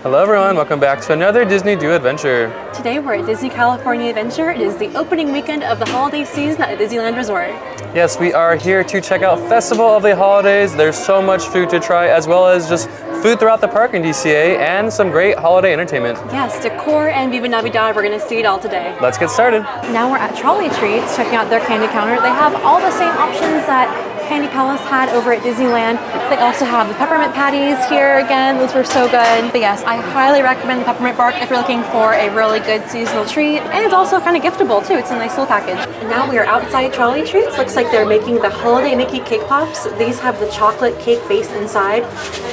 Hello everyone, welcome back to another Disney Do Adventure. Today we're at Disney California Adventure. It is the opening weekend of the holiday season at the Disneyland Resort. Yes, we are here to check out Festival of the Holidays. There's so much food to try, as well as just food throughout the park in DCA and some great holiday entertainment. Yes, decor and Viva Navidad, we're going to see it all today. Let's get started. Now we're at Trolley Treats, checking out their candy counter. They have all the same options that Candy Palace had over at Disneyland. They also have the peppermint patties here again. Those were so good. But yes, I highly recommend the peppermint bark if you're looking for a really good seasonal treat. And it's also kind of giftable too. It's a nice little package. And now we are outside Trolley Treats. Looks like they're making the Holiday Mickey Cake Pops. These have the chocolate cake base inside.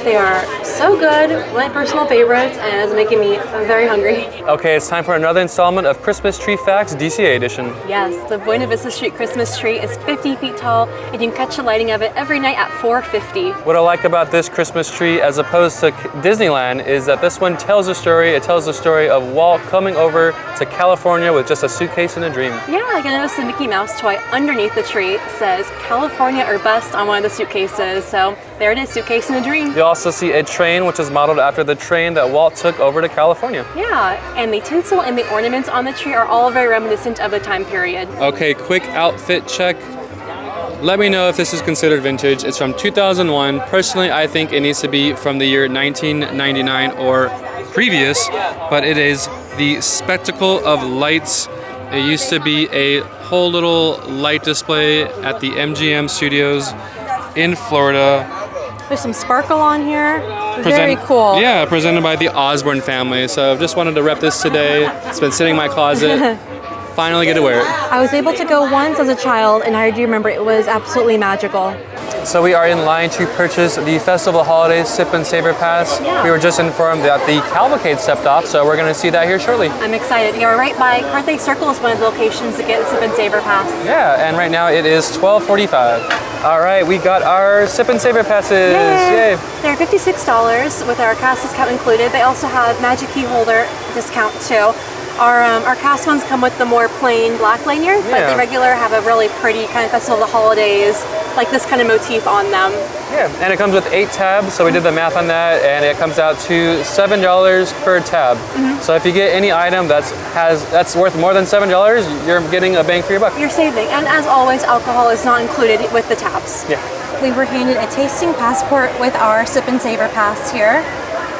They are so good, my personal favorites, and it's making me very hungry. Okay, it's time for another installment of Christmas Tree Facts DCA edition. Yes, the Buena Vista Street Christmas tree is 50 feet tall, and you can catch the lighting of it every night at 4:50. What I like about this Christmas tree as opposed to Disneyland is that this one tells a story. It tells the story of Walt coming over to California with just a suitcase and a dream. Yeah, I noticed the Mickey Mouse toy underneath the tree says California or bust on one of the suitcases. So there it is, suitcase and a dream. You also see a train which is modeled after the train that Walt took over to California. Yeah, and the tinsel and the ornaments on the tree are all very reminiscent of the time period. Okay, quick outfit check. Let me know if this is considered vintage. It's from 2001. Personally, I think it needs to be from the year 1999 or previous, but it is the Spectacle of Lights. It used to be a whole little light display at the MGM Studios in Florida. There's some sparkle on here. Very cool. Yeah, presented by the Osborne family. So just wanted to rep this today. It's been sitting in my closet. Finally get to wear it. I was able to go once as a child, and I do remember it was absolutely magical. So we are in line to purchase the Festival Holidays Sip Savor Pass. Yeah. We were just informed that the cavalcade stepped off, so we're going to see that here shortly. I'm excited. You're right by Carthay Circle is one of the locations to get the Sip Savor Pass. Yeah, and right now it is 12:45. All right, we got our Sip Savor Passes. Yay. Yay. They're $56 with our cast discount included. They also have Magic Key Holder discount too. Our cast ones come with the more plain black lanyard, but the regular have a really pretty kind of Festival of the Holidays, like this kind of motif on them. Yeah, and it comes with 8 tabs, so we did the math on that, and it comes out to $7 per tab. So if you get any item that's worth more than $7, you're getting a bang for your buck. You're saving, and as always, alcohol is not included with the tabs. Yeah. We were handed a tasting passport with our Sip and Savor Pass here,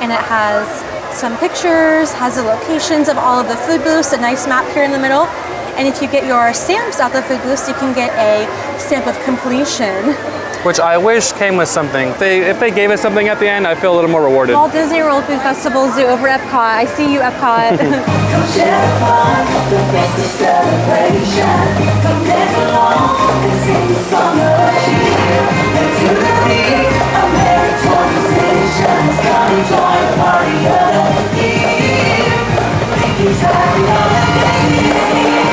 and it has some pictures, has the locations of all of the food booths, a nice map here in the middle. And if you get your stamps at the food booths, you can get a stamp of completion. Which I wish came with something. If they gave us something at the end, I feel a little more rewarded. Walt Disney World Food Festival Zoo over Epcot. I see you, Epcot. Come share fun, the best of celebration. Come dance along and sing the song of cheer. To the beat of meritorious nations, come and join the party of the year. Mickey's happy holidays here.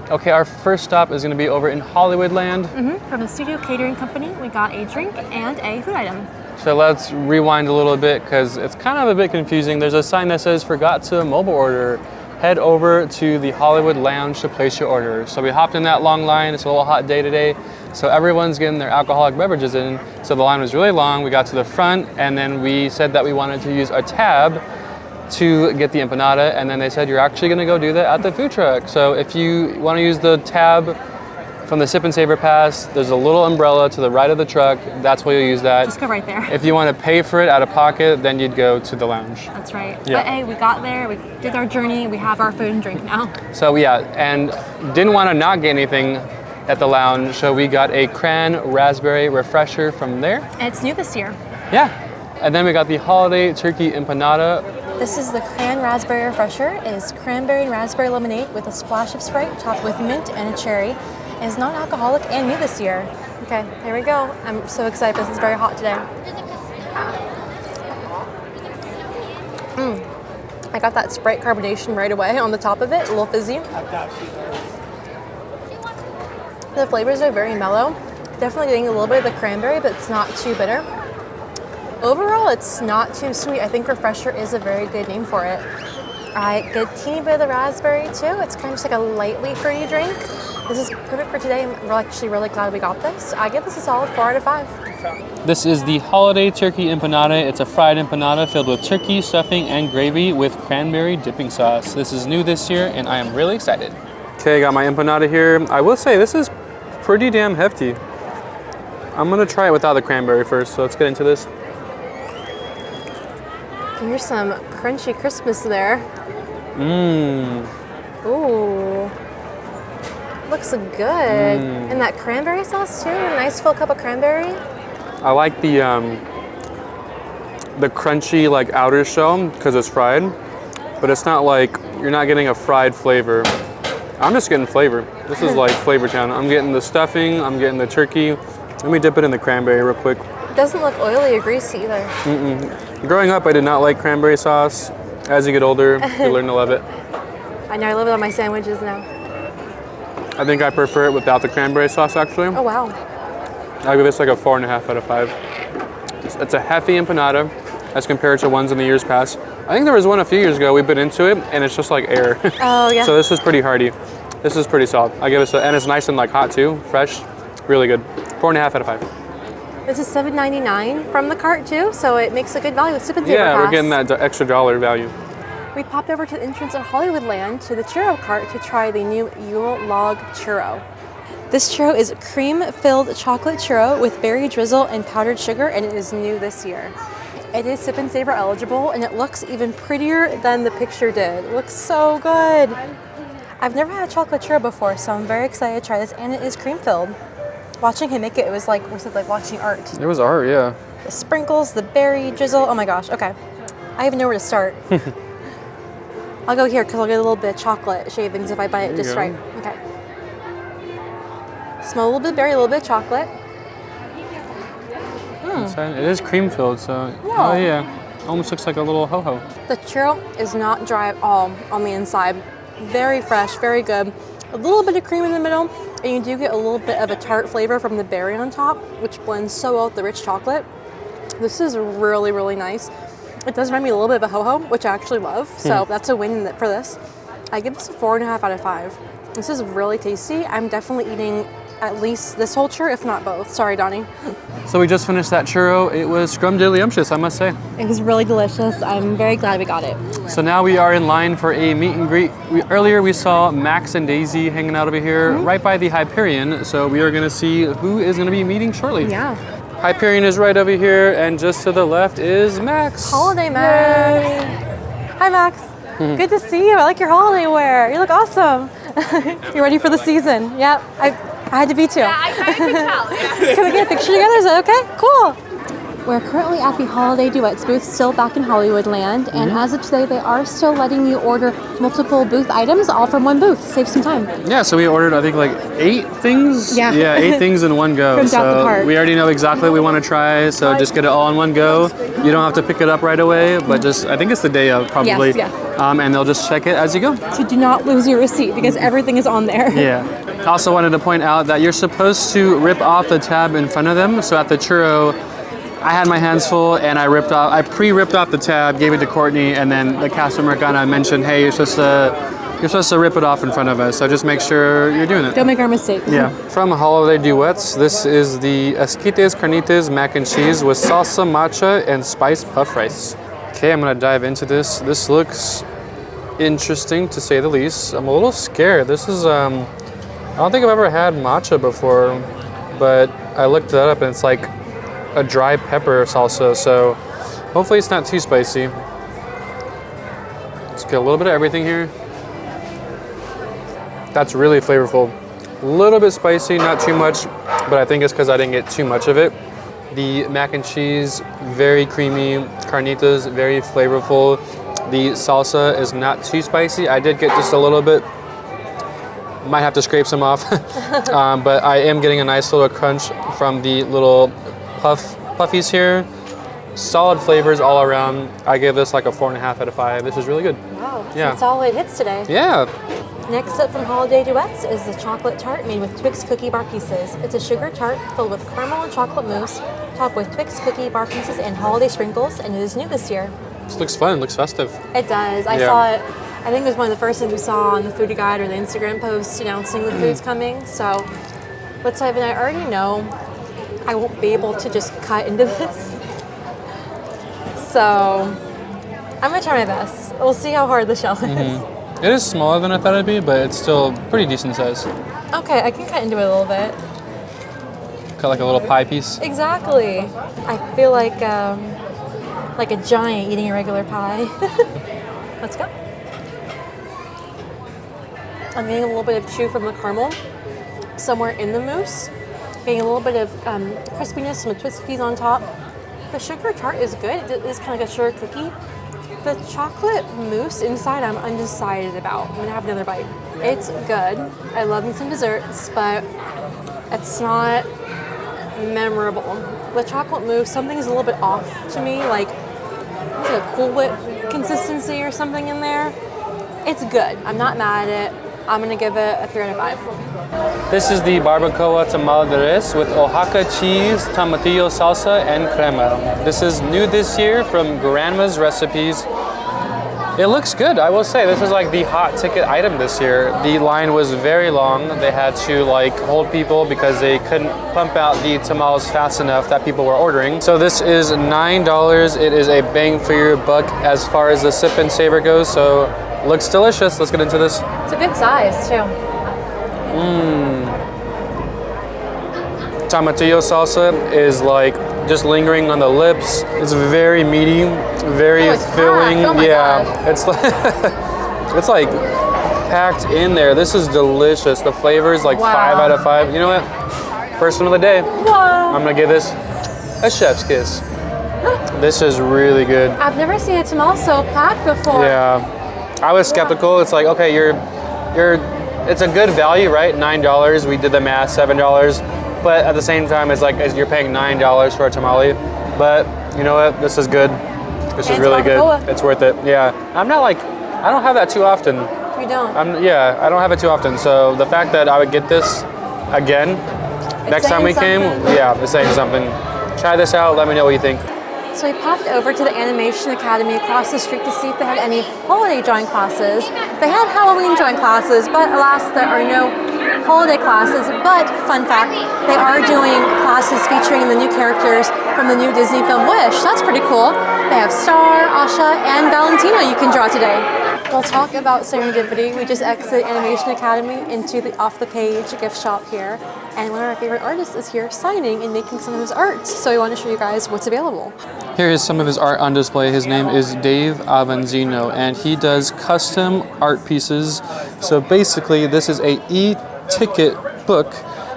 Okay, our first stop is going to be over in Hollywoodland. From the Studio Catering Company, we got a drink and a food item. So let's rewind a little bit because it's kind of a bit confusing. There's a sign that says forgot to mobile order. Head over to the Hollywood Lounge to place your order. So we hopped in that long line. It's a little hot day today. So everyone's getting their alcoholic beverages in. So the line was really long. We got to the front and then we said that we wanted to use a tab to get the empanada, and then they said you're actually going to go do that at the food truck. So if you want to use the tab from the Sip and Savor Pass, there's a little umbrella to the right of the truck. That's where you'll use that. Just go right there. If you want to pay for it out of pocket, then you'd go to the lounge. That's right. Yeah. But hey, we got there, we did our journey, we have our food and drink now. So yeah, and didn't want to not get anything at the lounge. So we got a Cran-Raspberry refresher from there. And it's new this year. Yeah. And then we got the holiday turkey empanada. This is the Cran-Raspberry refresher. It is cranberry and raspberry lemonade with a splash of Sprite topped with mint and a cherry. It is non-alcoholic and new this year. Okay, here we go. I'm so excited because it's very hot today. I got that Sprite carbonation right away on the top of it, a little fizzy. The flavors are very mellow. Definitely getting a little bit of the cranberry, but it's not too bitter. Overall, it's not too sweet. I think refresher is a very good name for it. I get a teeny bit of the raspberry too. It's kind of just like a lightly fruity drink. This is perfect for today. I'm actually really glad we got this. I give this a solid 4 out of 5. This is the holiday turkey empanada. It's a fried empanada filled with turkey, stuffing, and gravy with cranberry dipping sauce. This is new this year, and I am really excited. Okay, got my empanada here. I will say this is pretty damn hefty. I'm gonna try it without the cranberry first, so let's get into this. Here's some crunchy crispness there. Mmm. Ooh. Looks good. And that cranberry sauce too. A nice full cup of cranberry. I like the crunchy like outer shell because it's fried, but it's not like you're not getting a fried flavor. I'm just getting flavor. This is like Flavor Town. I'm getting the stuffing. I'm getting the turkey. Let me dip it in the cranberry real quick. It doesn't look oily or greasy either. Growing up, I did not like cranberry sauce. As you get older, you learn to love it. I know, I love it on my sandwiches now. I think I prefer it without the cranberry sauce, actually. Oh, wow. I give this like a 4.5 out of 5. It's a hefty empanada as compared to ones in the years past. I think there was one a few years ago. We've been into it, and it's just like air. Oh, yeah. So this is pretty hearty. This is pretty solid. I give it and it's nice and like hot too, fresh, really good. 4.5 out of 5. This is $7.99 from the cart too, so it makes a good value with Sip Savor Pass. Yeah, we're getting that extra dollar value. We popped over to the entrance of Hollywoodland to the churro cart to try the new Yule Log Churro. This churro is cream-filled chocolate churro with berry drizzle and powdered sugar, and it is new this year. It is Sip and Savor eligible, and it looks even prettier than the picture did. It looks so good. I've never had a chocolate churro before, so I'm very excited to try this, and it is cream-filled. Watching him make it, it was like watching art. It was art, yeah. The sprinkles, the berry drizzle, oh my gosh, okay. I even know where to start. I'll go here because I'll get a little bit of chocolate shavings if I bite it just right. Okay. Smell a little bit of berry, a little bit of chocolate. It is cream filled, so oh yeah, almost looks like a little ho-ho. The churro is not dry at all on the inside. Very fresh, very good. A little bit of cream in the middle, and you do get a little bit of a tart flavor from the berry on top, which blends so well with the rich chocolate. This is really, really nice. It does remind me a little bit of a ho-ho, which I actually love, so that's a win for this. I give this a 4.5 out of 5. This is really tasty. I'm definitely eating at least this whole churro, if not both. Sorry, Donnie. So we just finished that churro. It was scrumdiddlyumptious, I must say. It was really delicious. I'm very glad we got it. So now we are in line for a meet and greet. Earlier we saw Max and Daisy hanging out over here right by the Hyperion, so we are going to see who is going to be meeting shortly. Yeah. Hyperion is right over here, and just to the left is Max. Holiday Max. Hi, Max. Good to see you. I like your holiday wear. You look awesome. You ready for the season? Yep. I had to be too. Yeah, I could tell. Yeah. Can we get a picture together? Is that okay? Cool. We're currently at the Holiday Duets booth, still back in Hollywoodland, and as of today, they are still letting you order multiple booth items, all from one booth. Save some time. Yeah, so we ordered, I think, like 8 things? Yeah. Yeah, 8 things in one go. From out the cart. We already know exactly what we want to try, so just get it all in one go. You don't have to pick it up right away, but just, I think it's the day of, probably. Yes, yeah. And they'll just check it as you go. So do not lose your receipt, because everything is on there. Yeah. I also wanted to point out that you're supposed to rip off the tab in front of them, so at the churro, I had my hands full and I pre-ripped off the tab, gave it to Courtney, and then the customer kind of mentioned, hey, you're supposed to rip it off in front of us, so just make sure you're doing it. Don't make our mistake. Yeah. From Holiday Duets, this is the Esquites Carnitas mac and cheese with salsa matcha and spiced puff rice. Okay, I'm gonna dive into this. This looks interesting to say the least. I'm a little scared. This is, I don't think I've ever had matcha before, but I looked that up and it's like a dry pepper salsa, so hopefully it's not too spicy. Let's get a little bit of everything here. That's really flavorful. A little bit spicy, not too much, but I think it's because I didn't get too much of it. The mac and cheese, very creamy. Carnitas, very flavorful. The salsa is not too spicy. I did get just a little bit. Might have to scrape some off. But I am getting a nice little crunch from the little puffies here. Solid flavors all around. I give this like a 4.5 out of 5. This is really good. Wow, Yeah. some solid hits today. Yeah. Next up from Holiday Duets is the chocolate tart made with Twix cookie bar pieces. It's a sugar tart filled with caramel and chocolate mousse, topped with Twix cookie bar pieces and holiday sprinkles, and it is new this year. This looks fun. Looks festive. It does. I saw it. I think it was one of the first things we saw on the foodie guide or the Instagram post announcing the food's coming. So, let's dive in. I already know I won't be able to just cut into this. So, I'm gonna try my best. We'll see how hard the shell is. It is smaller than I thought it'd be, but it's still pretty decent size. Okay, I can cut into it a little bit. Cut like a little pie piece. Exactly. I feel like a giant eating a regular pie. Let's go. I'm getting a little bit of chew from the caramel somewhere in the mousse. Getting a little bit of crispiness from the Twix cookies on top. The sugar tart is good. It is kind of like a sugar cookie. The chocolate mousse inside I'm undecided about. I'm gonna have another bite. It's good. I love me some desserts, but it's not memorable. The chocolate mousse, something's a little bit off to me, like it's a Cool Whip consistency or something in there. It's good. I'm not mad at it. I'm gonna give it a 3 out of 5. This is the Barbacoa Tamal de Res with Oaxaca cheese, tomatillo salsa, and crema. This is new this year from Grandma's Recipes. It looks good, I will say. This is like the hot ticket item this year. The line was very long. They had to like hold people because they couldn't pump out the tamales fast enough that people were ordering. So this is $9. It is a bang for your buck as far as the sip and savor goes. So looks delicious. Let's get into this. It's a good size too. Tomatillo salsa is like just lingering on the lips. It's very meaty, very it's filling. packed. Oh my yeah, God. it's like it's like packed in there. This is delicious. The flavor is like Wow. 5 out of 5. You know what? First one of the day. Whoa. I'm gonna give this a chef's kiss. This is really good. I've never seen a tamal so packed before. Yeah, I was skeptical. It's like, okay, it's a good value, right? $9. We did the math, $7. But at the same time, it's like you're paying $9 for a tamale. But you know what? This is good. This is really good. Barbacoa. It's worth it. Yeah, I'm not like, I don't have that too often. You don't. I don't have it too often. So the fact that I would get this again next time we came, yeah, it's saying something. Try this out. Let me know what you think. So we popped over to the Animation Academy across the street to see if they had any holiday drawing classes. They had Halloween drawing classes, but alas, there are no holiday classes. But fun fact, they are doing classes featuring the new characters from the new Disney film Wish. That's pretty cool. They have Star, Asha, and Valentino you can draw today. We'll talk about serendipity. We just exited Animation Academy into the off-the-page gift shop here. And one of our favorite artists is here signing and making some of his art. So we want to show you guys what's available. Here is some of his art on display. His name is Dave Avanzino, and he does custom art pieces. So basically, this is a e-ticket book.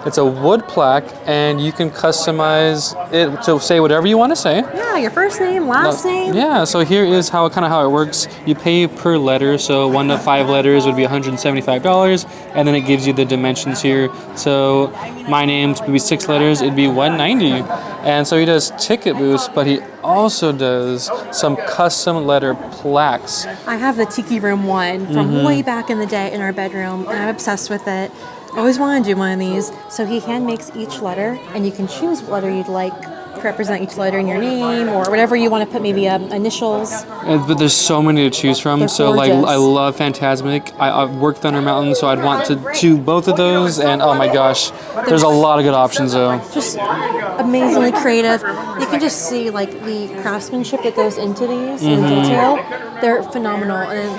It's a wood plaque, and you can customize it to say whatever you want to say. Yeah, your first name, last name. Yeah, so here is how it works. You pay per letter, so 1 to 5 letters would be $175, and then it gives you the dimensions here. So my name would be 6 letters, it'd be $190. And so he does ticket booths, but he also does some custom letter plaques. I have the Tiki Room one from way back in the day in our bedroom, and I'm obsessed with it. I always wanted to do one of these. So he hand makes each letter, and you can choose what letter you'd like to represent each letter in your name, or whatever you want to put, maybe initials. But there's so many to choose from. They're so like gorgeous. I love Phantasmic. I worked Thunder Mountain, so I'd want to do both of those. And oh my gosh, there's a lot of good options though. Just amazingly creative. You can just see like the craftsmanship that goes into these in detail. They're phenomenal, and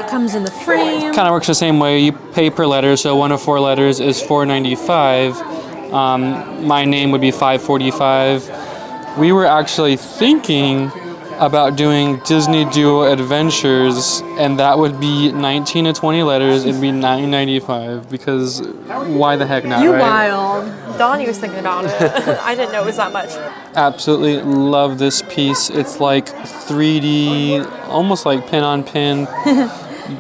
it comes in the frame. Kind of works the same way. You pay per letter, so 1 of 4 letters is $4.95. My name would be $5.45. We were actually thinking about doing Disney Duo Adventures, and that would be 19 to 20 letters. It'd be $9.95 because why the heck not, You right? wild. Donnie was thinking about it. I didn't know it was that much. Absolutely love this piece. It's like 3D, almost like pin on pin.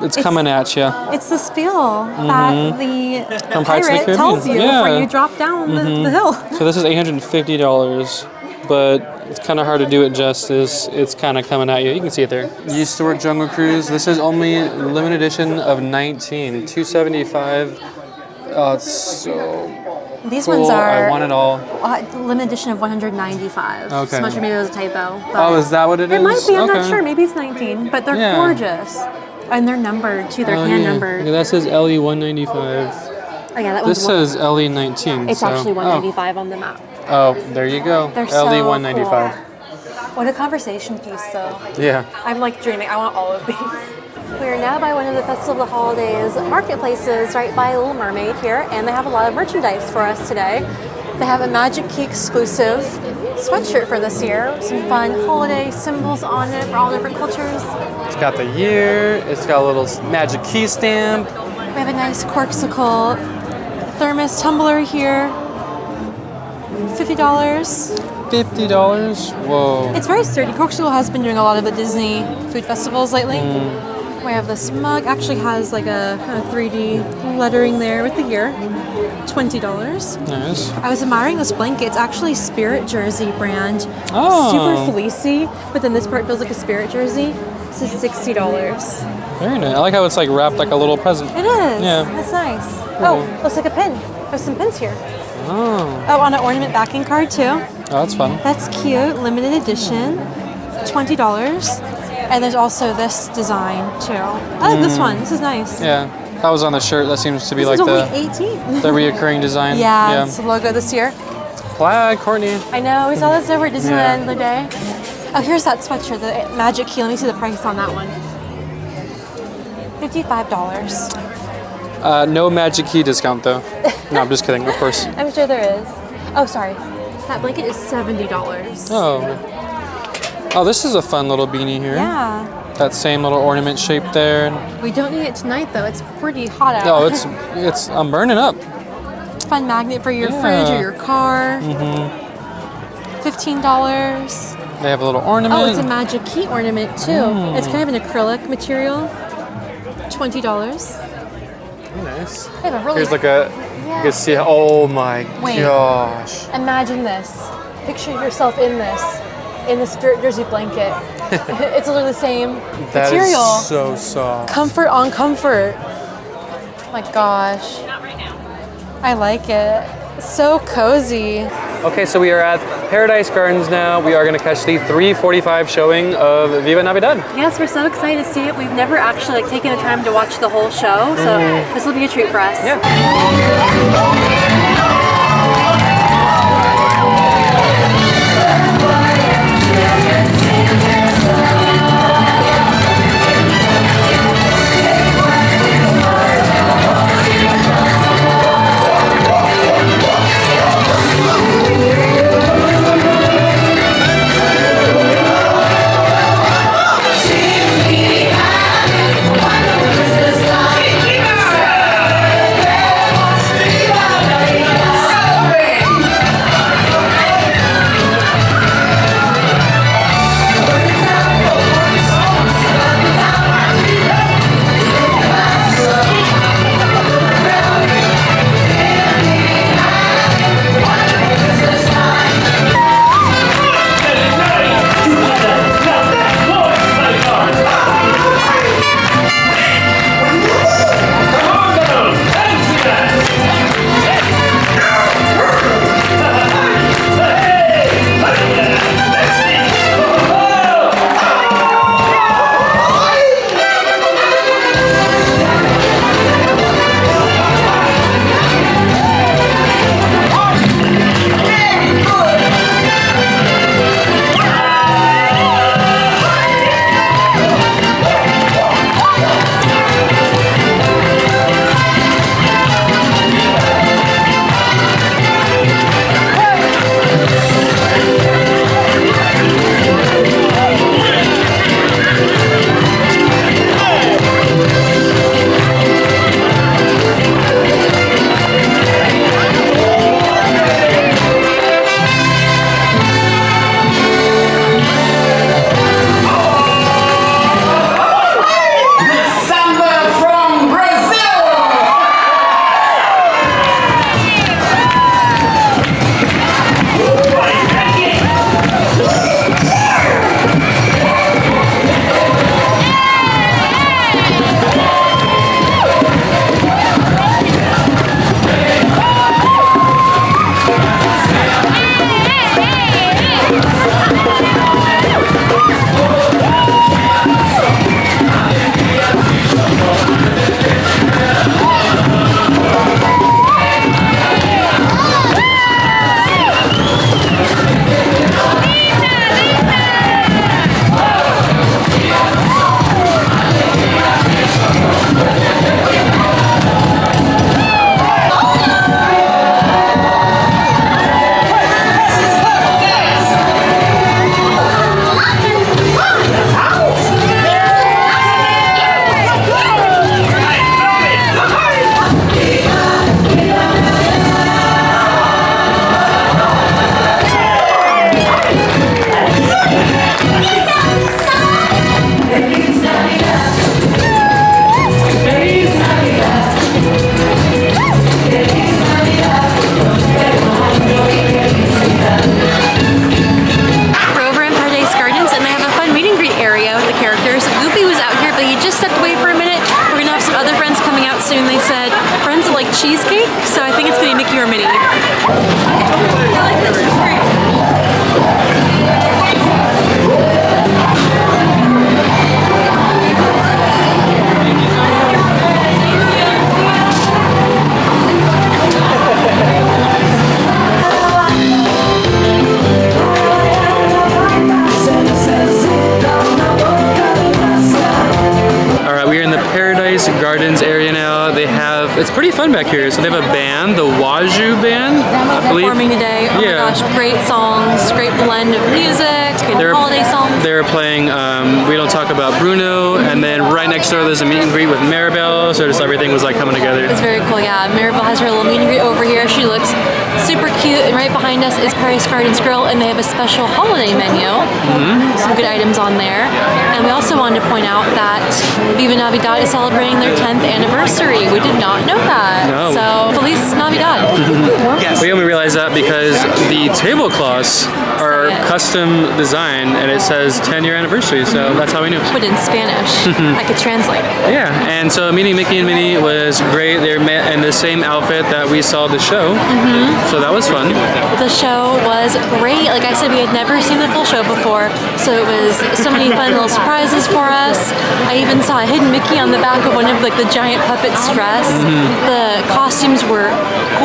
It's coming at you. It's the spiel that the From Pirates of the pirate Caribbean. tells you Yeah. before you drop down the hill. So this is $850, but it's kind of hard to do it justice. It's kind of coming at you. You can see it there. Used to work Jungle Cruise. This is only limited edition of 19, $275. Oh, it's so These cool. ones are I want it all. limited edition of 195. Okay. So much maybe it was a typo. But Oh, is that what it is? it might be, I'm not Okay. sure. Maybe it's 19, but they're Yeah. gorgeous. And they're numbered too, they're Oh, hand yeah. numbered. Okay, that says LE 195. Oh yeah, that This one's says LE 19. it's so. actually 195 on the map. Oh, there you go. They're LE so 195. cool. What a conversation piece though. Yeah. I'm like dreaming, I want all of these. We are now by one of the Festival of the Holidays marketplaces right by Little Mermaid here, and they have a lot of merchandise for us today. They have a Magic Key exclusive sweatshirt for this year. Some fun holiday symbols on it for all different cultures. It's got the year. It's got a little Magic Key stamp. We have a nice Corksicle thermos tumbler here. $50. $50. Whoa. It's very sturdy. Corksicle has been doing a lot of the Disney food festivals lately. We have this mug. Actually has like a 3D lettering there with the year. $20. Nice. I was admiring this blanket. It's actually Spirit Jersey brand. Oh. Super fleecy, but then this part feels like a Spirit jersey. This is $60. Very nice. I like how it's like wrapped like a little present. It is. Yeah. That's nice. Oh, looks like a pin. There's some pins here. Oh. Oh, on an ornament backing card too. Oh, that's fun. That's cute. Limited edition. $20. And there's also this design too. I like this one. This is nice. Yeah. That was on the shirt. That seems to be This like is the only 18. the reoccurring design. Yeah, it's the logo this year. Plaid, Courtney. I know, we saw this over at Disneyland the other day. Oh, here's that sweatshirt, the Magic Key. Let me see the price on that one. $55. No Magic Key discount though. No, I'm just kidding. Of course. I'm sure there is. Oh, sorry. That blanket is $70. Oh. Oh, this is a fun little beanie here. Yeah. That same little ornament shape there. We don't need it tonight though. It's pretty hot out. Oh, it's I'm burning up. Fun magnet for your fridge or your car. $15. They have a little ornament. Oh, it's a Magic Key ornament too. It's kind of an acrylic material. $20. Very nice. They have a really Here's like a, you can see, oh my Wait. gosh. Imagine this. Picture yourself in this, in the Spirit Jersey blanket. It's literally the same That material. is so soft. Comfort on comfort. My gosh. Not right now. I like it. So cozy. Okay, so we are at Paradise Gardens now. We are going to catch the 3:45 showing of Viva Navidad. Yes, we're so excited to see it. We've never actually taken the time to watch the whole show, so this will be a treat for us. Yeah. it's pretty fun back here. So they have a band, the Waju band, I believe. Performing today. Oh Yeah. my gosh, great songs, great blend of music, and holiday songs. They're playing We Don't Talk About Bruno, and then right next door there's a meet and greet with Maribel, so just everything was like coming together. It's very cool, yeah. Maribel has her little meet and greet over here. She looks super cute, and right behind us is Paris Gardens Grill, and they have a special holiday menu. Some good items on there. And we also wanted to point out that Viva Navidad is celebrating their 10th anniversary. We did not know that. No. So, Feliz Navidad. We only realized that because the tablecloths are custom designed, and it says 10-year anniversary, so that's how we knew. But in Spanish, I could translate. Yeah, and so meeting Mickey and Minnie was great. They're in the same outfit that we saw the show, so that was fun. The show was great. Like I said, we had never seen the full show before, so it was so many fun little surprises for us. I even saw a hidden Mickey on the back of one of like the giant puppet's dress. The costumes were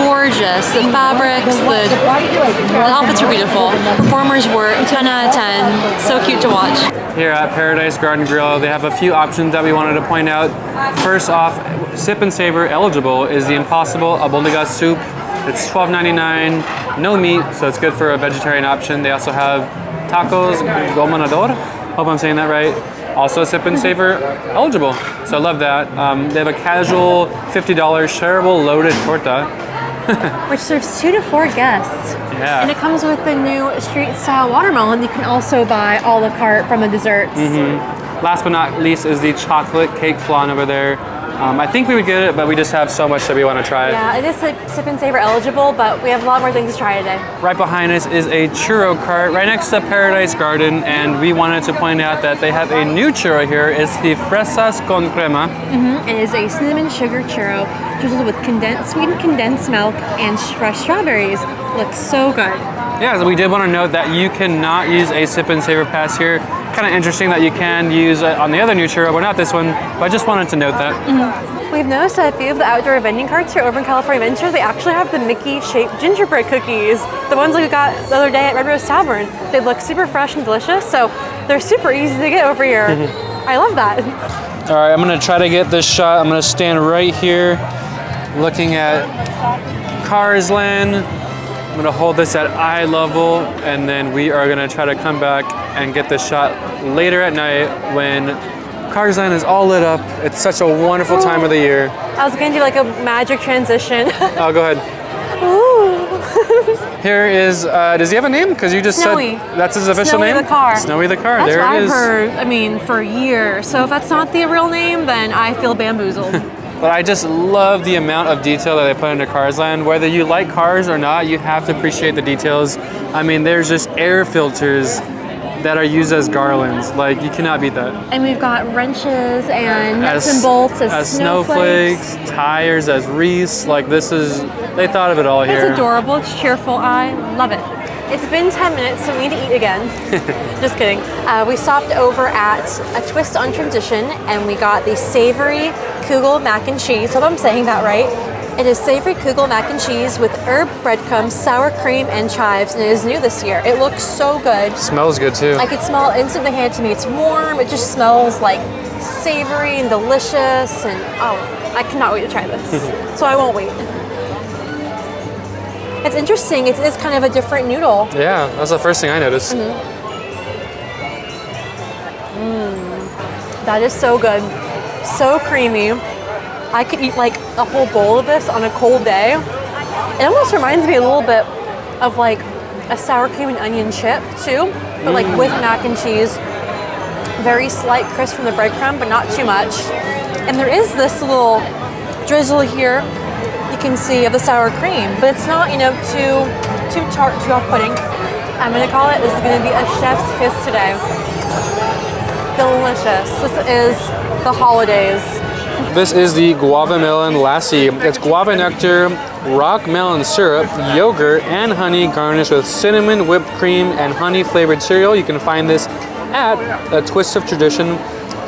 gorgeous. The fabrics, the outfits were beautiful. Performers were 10 out of 10. So cute to watch. Here at Paradise Garden Grill, they have a few options that we wanted to point out. First off, Sip and Savor eligible is the Impossible Albondigas soup. It's $12.99, no meat, so it's good for a vegetarian option. They also have tacos gobernador. Hope I'm saying that right. Also Sip and Savor eligible, so I love that. They have a casual $50 shareable loaded torta. Which serves 2 to 4 guests. Yeah. And it comes with the new street style watermelon. You can also buy a la carte from the desserts. Last but not least is the chocolate cake flan over there. I think we would get it, but we just have so much that we want to try. Yeah, it is Sip and Savor eligible, but we have a lot more things to try today. Right behind us is a churro cart right next to Paradise Garden, and we wanted to point out that they have a new churro here. It's the Fresas con Crema. It is a cinnamon sugar churro drizzled with sweetened condensed milk and fresh strawberries. Looks so good. Yeah, so we did want to note that you cannot use a Sip and Savor Pass here. Kind of interesting that you can use it on the other new churro, but not this one. But I just wanted to note that. We've noticed that a few of the outdoor vending carts here over in California Adventure, they actually have the Mickey-shaped gingerbread cookies. The ones that we got the other day at Red Rose Tavern. They look super fresh and delicious, so they're super easy to get over here. I love that. All right, I'm gonna try to get this shot. I'm gonna stand right here looking at Carsland. I'm gonna hold this at eye level, and then we are gonna try to come back and get this shot later at night when Carsland is all lit up. It's such a wonderful time of the year. I was gonna do like a magic transition. Oh, go ahead. Ooh. Here is, does he have a name? Because you just Snowy. said that's his official Snowy name? the car. Snowy the car, That's there what it I've is. heard, I mean, for years. So if that's not the real name, then I feel bamboozled. But I just love the amount of detail that they put into Carsland. Whether you like cars or not, you have to appreciate the details. I mean, there's just air filters that are used as garlands. Like, you cannot beat that. And we've got wrenches and nuts and bolts as snowflakes. Tires as wreaths. Like, this is, they thought of it all here. It's adorable, it's cheerful, I love it. It's been 10 minutes, so we need to eat again. Just kidding. We stopped over at a Twist on Tradition, and we got the savory Kugel mac and cheese. Hope I'm saying that right. It is savory Kugel mac and cheese with herb breadcrumbs, sour cream, and chives, and it is new this year. It looks so good. Smells good too. I could smell it instantly handed to me. It's warm, it just smells like savory and delicious, and oh, I cannot wait to try this. So I won't wait. It's interesting, it is kind of a different noodle. Yeah, that's the first thing I noticed. That is so good. So creamy. I could eat like a whole bowl of this on a cold day. It almost reminds me a little bit of like a sour cream and onion chip too, but like with mac and cheese. Very slight crisp from the breadcrumb, but not too much. And there is this little drizzle here, you can see, of the sour cream, but it's not, you know, too tart, too off-putting. I'm gonna call it, this is gonna be a chef's kiss today. Delicious. This is the holidays. This is the Guava-Melon Lassi. It's guava nectar, rock melon syrup, yogurt, and honey garnished with cinnamon, whipped cream, and honey-flavored cereal. You can find this at a Twist of Tradition.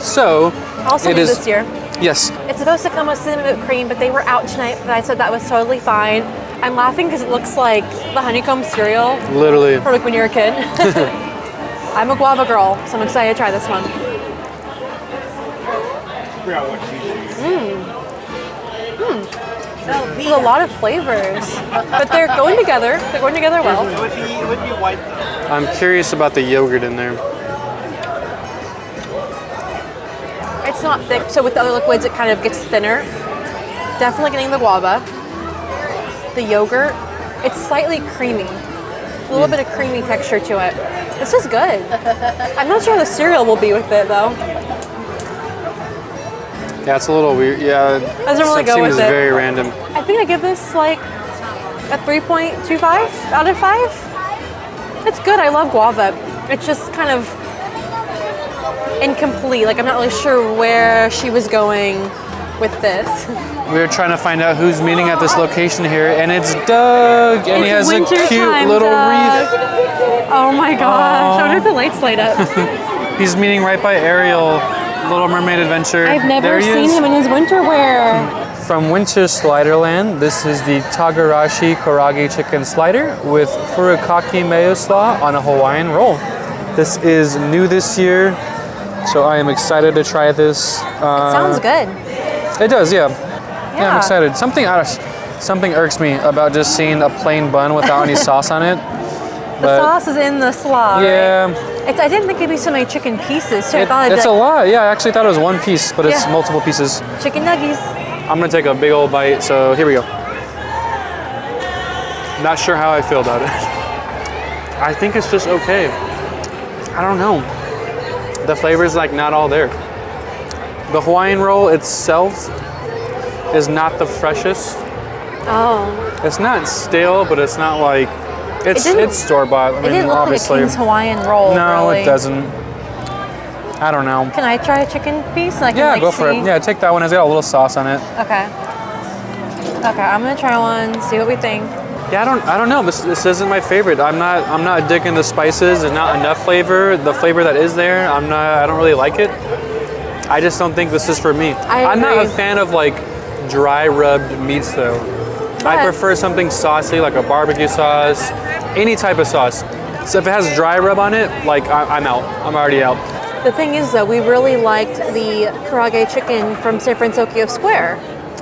So, Also new this year. Yes. It's supposed to come with cinnamon whipped cream, but they were out tonight, but I said that was totally fine. I'm laughing because it looks like the honeycomb cereal. Literally. From like when you were a kid. I'm a guava girl, so I'm excited to try this one. There's a lot of flavors, but they're going together. They're going together well. It would be white though. I'm curious about the yogurt in there. It's not thick, so with the other liquids, it kind of gets thinner. Definitely getting the guava. The yogurt, it's slightly creamy. A little bit of creamy texture to it. This is good. I'm not sure how the cereal will be with it though. Yeah, it's a little weird. Yeah, Doesn't really go with seems it. very random. I think I give this like a 3.25 out of 5. It's good. I love guava. It's just kind of incomplete. Like I'm not really sure where she was going with this. We were trying to find out who's meeting at this location here, and it's Doug, and he has a Winter cute time, little Doug. wreath. Oh my gosh! I wonder if the lights light up. He's meeting right by Ariel, Little Mermaid Adventure. I've never There he seen is. him in his winter wear. From Winter Sliderland, this is the Togarashi Karaage chicken slider with furikake mayo slaw on a Hawaiian roll. This is new this year, so I am excited to try this. Sounds good. It does, yeah. Yeah, I'm Yeah. excited. Something irks me about just seeing a plain bun without any sauce on it. The sauce is in the slaw. Yeah, Right? I didn't think it'd be so many chicken pieces, so I thought it'd it's be a like lot. Yeah, I actually thought it was one piece, but it's Yeah. multiple pieces. chicken nuggies. I'm gonna take a big old bite, so here we go. Not sure how I feel about it. I think it's just okay. I don't know. The flavor's like not all there. The Hawaiian roll itself is not the freshest. Oh, It's not stale, but it's not like it's didn't- store bought. I it mean, didn't look obviously. like a King's Hawaiian roll. No, really. it doesn't. I don't know. Can I try a chicken piece? I can, Yeah, like, go for see? it. Yeah, take that one. It's got a little sauce on it. Okay. Okay, I'm gonna try one. See what we think. Yeah, I don't know. This isn't my favorite. I'm not digging the spices. There's not enough flavor. The flavor that is there, I don't really like it. I just don't think this is for me. I'm not a agree. fan of like dry rubbed meats though. I But- prefer something saucy like a barbecue sauce, any type of sauce. So if it has dry rub on it, like I'm out. I'm already out. The thing is, though, we really liked the Karaage chicken from San Francisco Square,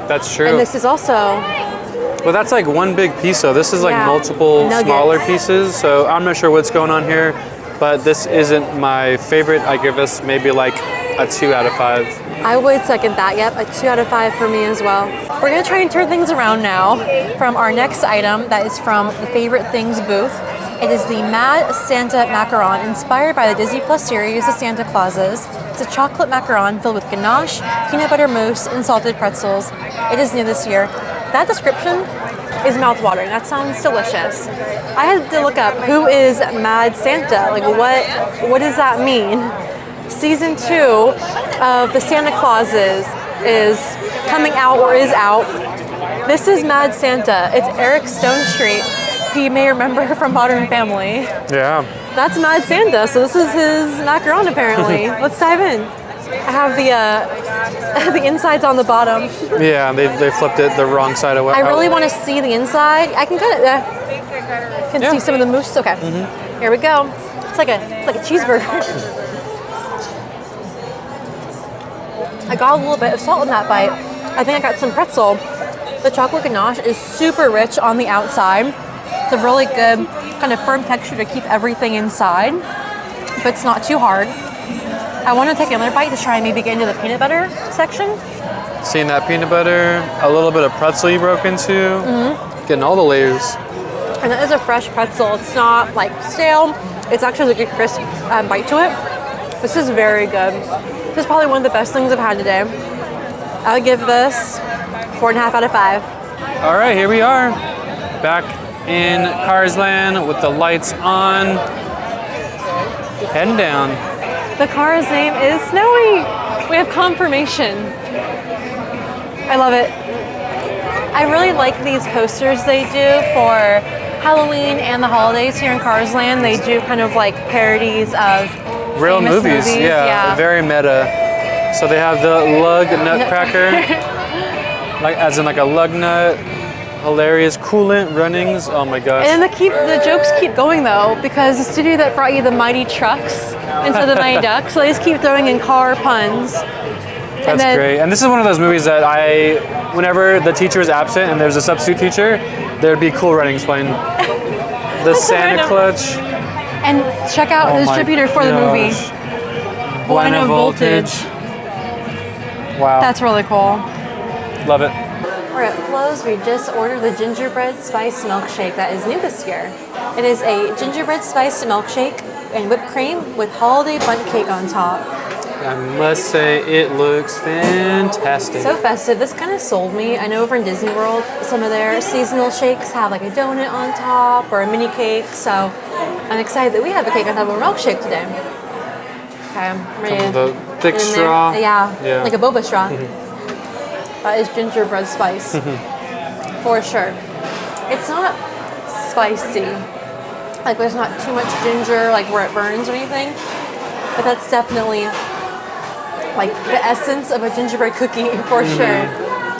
That's true. and this is also But that's like one big piece though. This is like Yeah. multiple Nuggets. smaller pieces. So I'm not sure what's going on here, but this isn't my favorite. I give this maybe like a 2 out of 5. I would second that. Yep, a 2 out of 5 for me as well. We're gonna try and turn things around now from our next item that is from the Favorite Things booth. It is the Mad Santa Macaron, inspired by the Disney Plus series, The Santa Clauses. It's a chocolate macaron filled with ganache, peanut butter mousse, and salted pretzels. It is new this year. That description is mouthwatering. That sounds delicious. I had to look up who is Mad Santa. Like, what does that mean? Season 2 of the Santa Clauses is coming out or is out. This is Mad Santa. It's Eric Stonestreet. Who you may remember from Modern Family. Yeah. That's Mad Santa, so this is his macaron apparently. Let's dive in. I have the the insides on the bottom. Yeah, they flipped it the wrong side away. I really want to see the inside. I can kind of can Yeah. see some of the mousse. Okay, here we go. It's like a cheeseburger. I got a little bit of salt in that bite. I think I got some pretzel. The chocolate ganache is super rich on the outside. It's a really good kind of firm texture to keep everything inside, but it's not too hard. I want to take another bite to try and maybe get into the peanut butter section. Seeing that peanut butter, a little bit of pretzel you broke into, getting all the layers. And that is a fresh pretzel. It's not like stale. It's actually like a crisp bite to it. This is very good. This is probably one of the best things I've had today. I'll give this 4.5 out of 5. All right, here we are, back in Carsland with the lights on, heading down. The car's name is Snowy. We have confirmation. I love it. I really like these posters they do for Halloween and the holidays here in Carsland. They do kind of like parodies of Real famous movies, yeah, very meta. So they have the lug nutcracker, like as in like a lug nut, hilarious coolant runnings. Oh my gosh. And then the jokes keep going though, because the studio that brought you the Mighty Trucks instead of the Mighty Ducks, so they just keep throwing in car puns. That's great. And this is one of those movies that whenever the teacher is absent and there's a substitute teacher, there'd be Cool Runnings playing. The Santa Clutch. And check out the distributor for the movie. Buena Voltage. Wow. That's really cool. Love it. We're at Flo's. We just ordered the gingerbread spice milkshake that is new this year. It is a gingerbread spiced milkshake and whipped cream with holiday bundt cake on top. I must say it looks fantastic. So festive. This kind of sold me. I know over in Disney World, some of their seasonal shakes have like a donut on top or a mini cake. So I'm excited that we have a cake on top of a milkshake today. Okay, I'm ready. Some of the thick straw. Yeah, like a boba straw. That is gingerbread spice, for sure. It's not spicy. Like there's not too much ginger, like where it burns or anything. But that's definitely like the essence of a gingerbread cookie, for sure.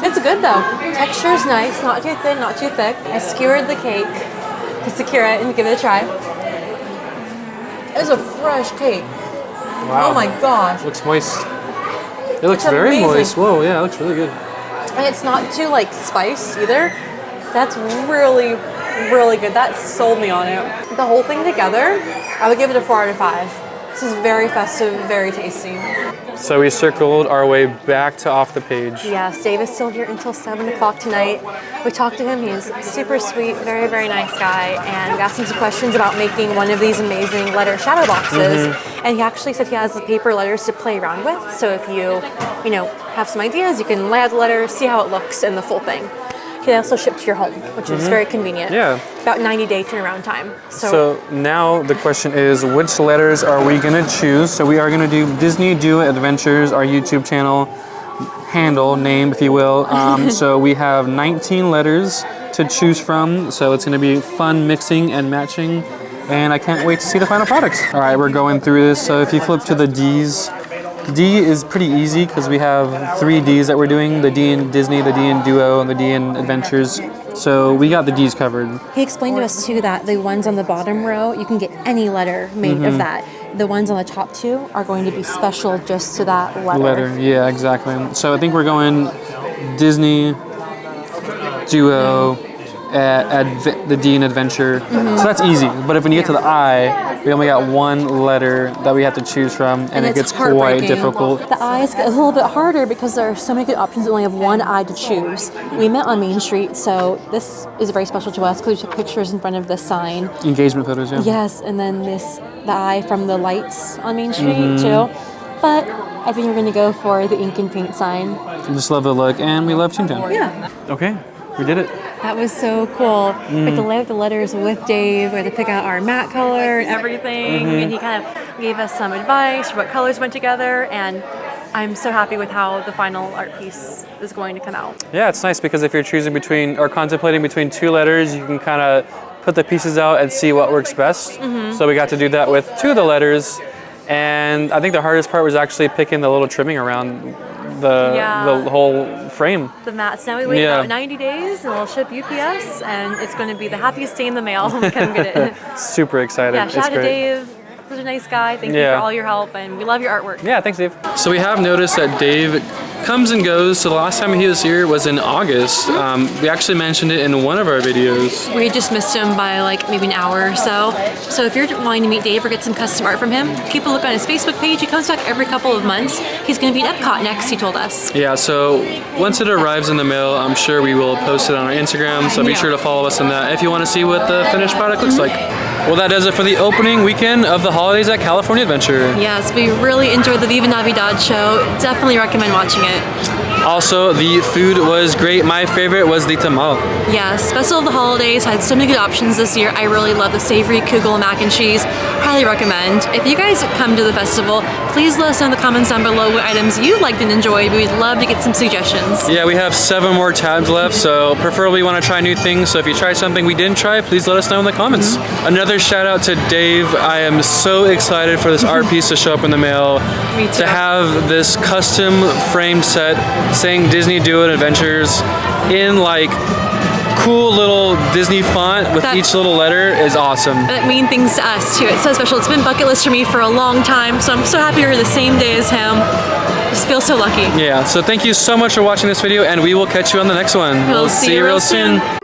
It's good though. Texture's nice, not too thin, not too thick. I skewered the cake to secure it and give it a try. It's a fresh cake. Wow. Oh my gosh. Looks moist. It looks very moist. Whoa, yeah, it looks really good. And it's not too like spiced either. That's really, really good. That sold me on it. The whole thing together, I would give it a 4 out of 5. This is very festive, very tasty. So we circled our way back to Off the Page. Yes, Dave is still here until 7 o'clock tonight. We talked to him. He's super sweet, very, very nice guy. And we asked him some questions about making one of these amazing letter shadow boxes. And he actually said he has the paper letters to play around with. So if you have some ideas, you can lay out the letters, see how it looks, and the full thing. He also ship to your home, which is very convenient. Yeah. About 90-day turnaround time. So now the question is, which letters are we going to choose? So we are going to do Disney Do Adventures, our YouTube channel handle, name, if you will. So we have 19 letters to choose from. So it's going to be fun mixing and matching. And I can't wait to see the final product. All right, we're going through this. So if you flip to the D's, D is pretty easy because we have 3 Ds that we're doing, the D in Disney, the D in Duo, and the D in Adventures. So we got the Ds covered. He explained to us too that the ones on the bottom row, you can get any letter made of that. The ones on the top 2 are going to be special just to that letter. Yeah, exactly. So I think we're going Disney, Duo, the D in Adventure. So that's easy. But if when you get to the I, we only got 1 letter that we have to choose from, and it gets quite difficult. The I's get a little bit harder because there are so many good options. We only have 1 I to choose. We met on Main Street, so this is very special to us because we took pictures in front of the sign. Engagement photos, yeah. Yes, and then the I from the lights on Main Street too. But I think we're going to go for the ink and paint sign. Just love the look, and we love Toontown. Yeah. Okay, we did it. That was so cool. We had to lay out the letters with Dave. We had to pick out our matte color and everything. And he kind of gave us some advice for what colors went together. And I'm so happy with how the final art piece is going to come out. Yeah, it's nice because if you're choosing between or contemplating between 2 letters, you can kind of put the pieces out and see what works best. So we got to do that with 2 of the letters. And I think the hardest part was actually picking the little trimming around the whole frame. The mats. Now we wait about 90 days and we'll ship UPS and it's going to be the happiest day in the mail when we come get it. Super excited. Yeah, shout out to Dave. Such a nice guy. Thank you for all your help and we love your artwork. Yeah, thanks Dave. So we have noticed that Dave comes and goes. So the last time he was here was in August. We actually mentioned it in one of our videos. We just missed him by like maybe an hour or so. So if you're wanting to meet Dave or get some custom art from him, keep a look on his Facebook page. He comes back every couple of months. He's going to be at Epcot next, he told us. Yeah, so once it arrives in the mail, I'm sure we will post it on our Instagram. So be sure to follow us on that if you want to see what the finished product looks like. Well, that does it for the opening weekend of the holidays at California Adventure. Yes, we really enjoyed the Viva Navidad show. Definitely recommend watching it. Also, the food was great. My favorite was the tamal. Yes, Festival of the Holidays had so many good options this year. I really love the savory Kugel mac and cheese. Highly recommend. If you guys come to the festival, please let us know in the comments down below what items you liked and enjoyed. We'd love to get some suggestions. Yeah, we have 7 more tabs left, so preferably want to try new things. So if you try something we didn't try, please let us know in the comments. Another shout out to Dave. I am so excited for this art piece to show up in the mail. Me too. To have this custom framed set saying Disney Do It Adventures in like cool little Disney font with each little letter is awesome. That mean things to us too. It's so special. It's been bucket list for me for a long time, so I'm so happy we're the same day as him. Just feel so lucky. Yeah, so thank you so much for watching this video, and we will catch you on the next one. We'll see you real soon.